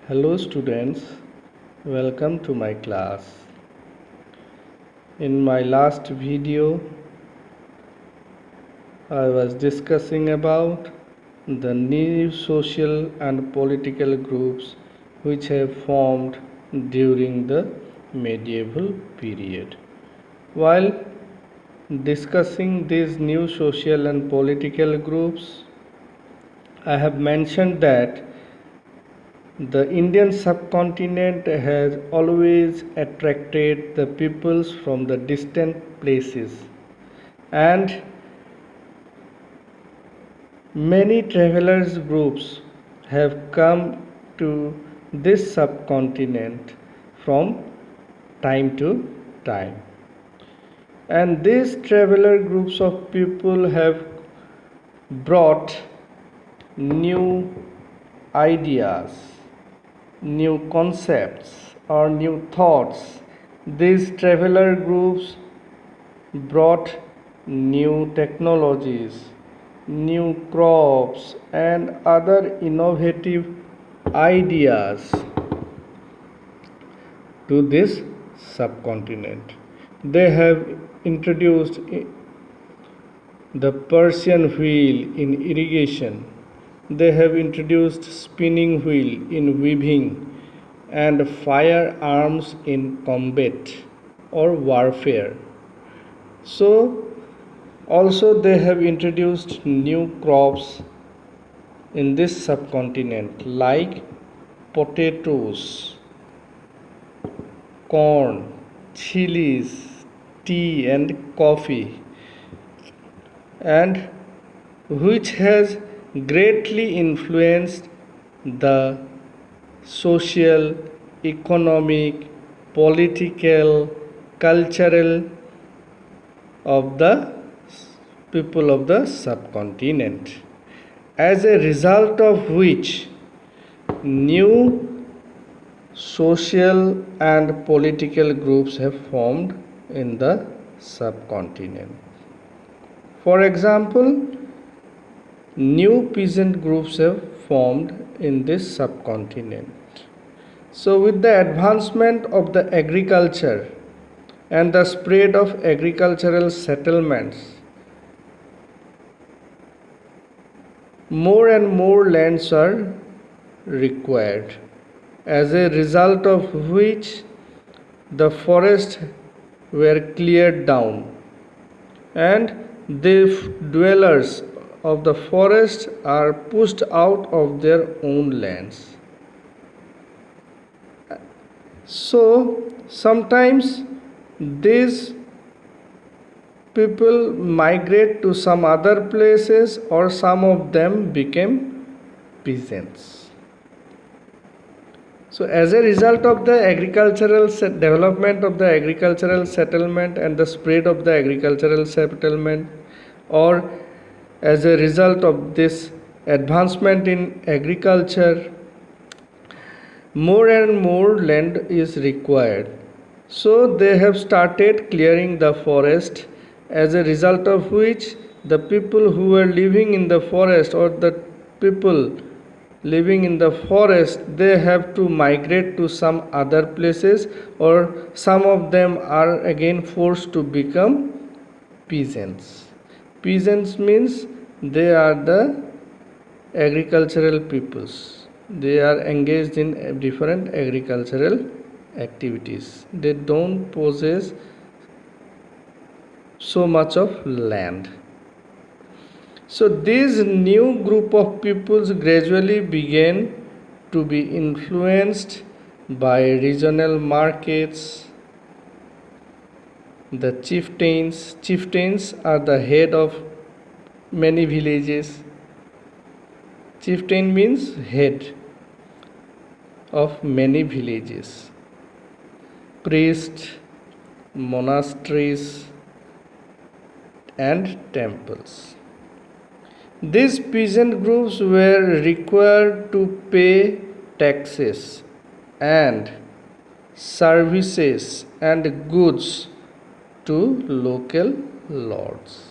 Hello students, welcome to my class. In my last video, I was discussing about the new social and political groups which have formed during the medieval period. While discussing these new social and political groups, I have mentioned that the Indian subcontinent has always attracted the peoples from the distant places, and many travelers groups have come to this subcontinent from time to time. And these traveler groups of people have brought new ideas, new concepts, or new thoughts. These traveler groups brought new technologies, new crops, and other innovative ideas to this subcontinent. They have introduced the Persian wheel in irrigation. They have introduced spinning wheel in weaving and firearms in combat or warfare. So also they have introduced new crops in this subcontinent like potatoes, corn, chilies, tea and coffee, and which has greatly influenced the social, economic, political, cultural of the people of the subcontinent, as a result of which new social and political groups have formed in the subcontinent. For example, new peasant groups have formed in this subcontinent. So with the advancement of the agriculture and the spread of agricultural settlements, more and more lands are required, as a result of which the forests were cleared down and the dwellers of the forest are pushed out of their own lands. So sometimes these people migrate to some other places, or some of them became peasants. So as a result of the agricultural development of the agricultural settlement and the spread of the agricultural settlement, or as a result of this advancement in agriculture, more and more land is required. So they have started clearing the forest, as a result of which the people who were living in the forest, or the people living in the forest, they have to migrate to some other places, or some of them are again forced to become peasants. Peasants means they are the agricultural peoples. They are engaged in different agricultural activities. They don't possess so much of land. So this new group of peoples gradually began to be influenced by regional markets. The chieftains are the head of many villages. Chieftain means head of many villages. Priests, monasteries and temples. These peasant groups were required to pay taxes and services and goods to local lords.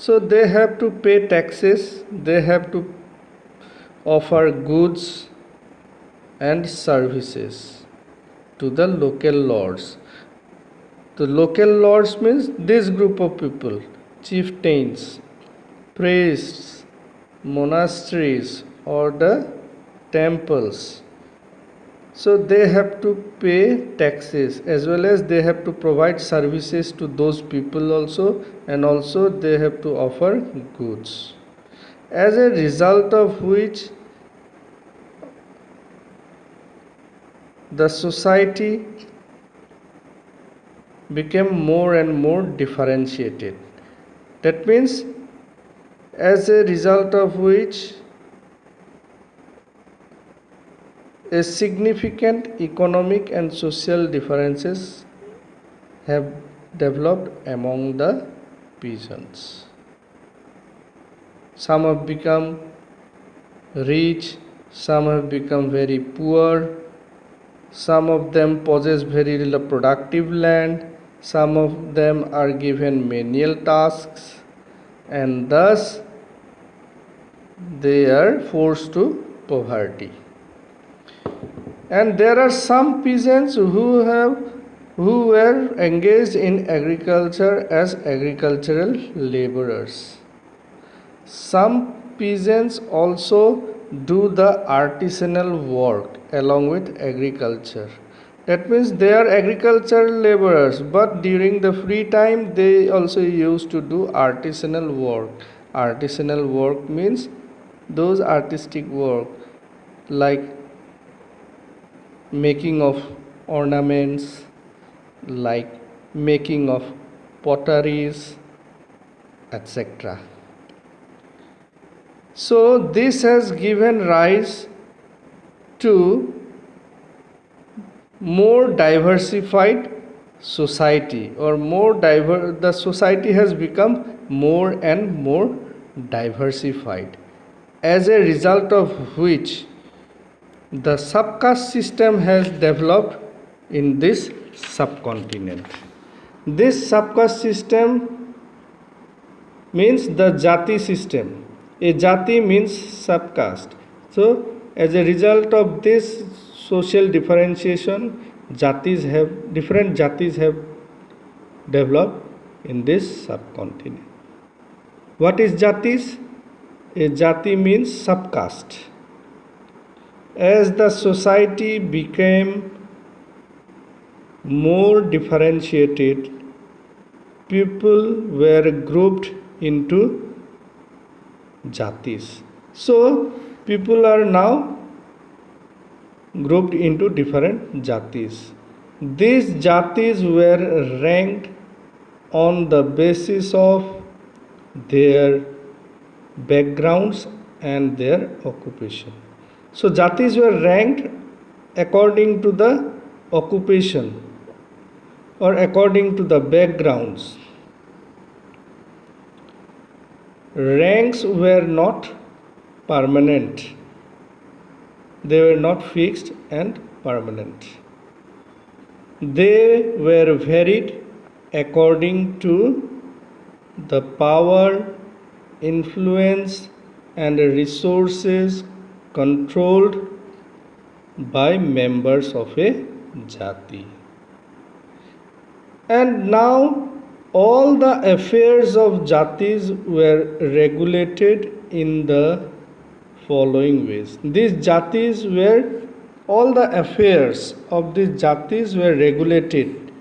So they have to pay taxes, they have to offer goods and services to the local lords. The local lords means this group of people, chieftains, priests, monasteries, or the temples. So they have to pay taxes as well as they have to provide services to those people also, and also they have to offer goods. As a result of which the society became more and more differentiated. That means, as a result of which a significant economic and social differences have developed among the peasants. Some have become rich, some have become very poor, some of them possess very little productive land, some of them are given menial tasks, and thus they are forced to poverty. And there are some peasants who were engaged in agriculture as agricultural laborers. Some peasants also do the artisanal work along with agriculture. That means they are agricultural laborers, but during the free time they also used to do artisanal work. Artisanal work means those artistic work like making of ornaments, like making of potteries, etc. So this has given rise to more diversified society, or the society has become more and more diversified, as a result of which the subcaste system has developed in this subcontinent. This subcaste system means the jati system. A jati means subcaste. So as a result of this social differentiation, different jatis have developed in this subcontinent. What is jatis? A jati means subcaste. As the society became more differentiated, people were grouped into jatis. So people are now grouped into different jatis. These jatis were ranked on the basis of their backgrounds and their occupation. So jatis were ranked according to the occupation or according to the backgrounds. Ranks were not permanent. They were not fixed and permanent. They were varied according to the power, influence, and resources controlled by members of a jati. And now all the affairs of jatis were regulated in the following ways. These jatis were, all the affairs of these jatis were regulated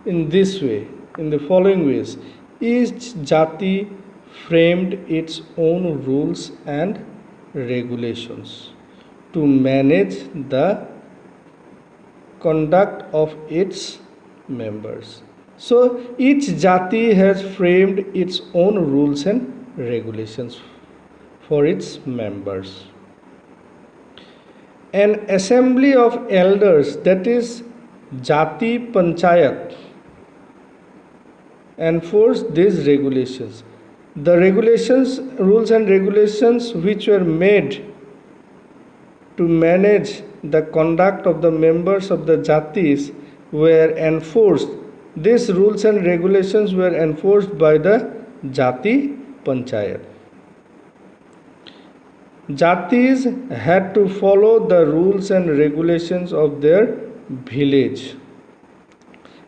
in this way, in the following ways. Each jati framed its own rules and regulations to manage the conduct of its members. So each jati has framed its own rules and regulations for its members. An assembly of elders, that is Jati Panchayat, enforce these regulations. The regulations, rules and regulations which were made to manage the conduct of the members of the jatis were enforced. These rules and regulations were enforced by the Jati Panchayat. Jatis had to follow the rules and regulations of their village,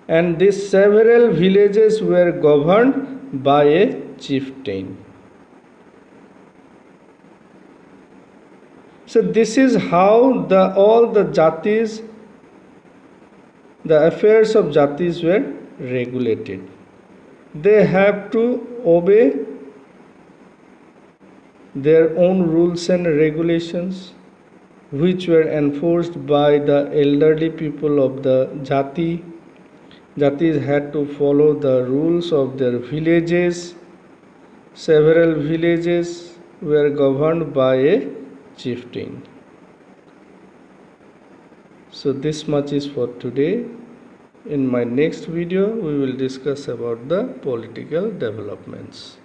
and these several villages were governed by a chieftain. So this is how all the jatis, the affairs of jatis were regulated. They have to obey their own rules and regulations, which were enforced by the elderly people of the jati. Jatis had to follow the rules of their villages. Several villages were governed by a chieftain. So this much is for today. In my next video, we will discuss about the political developments.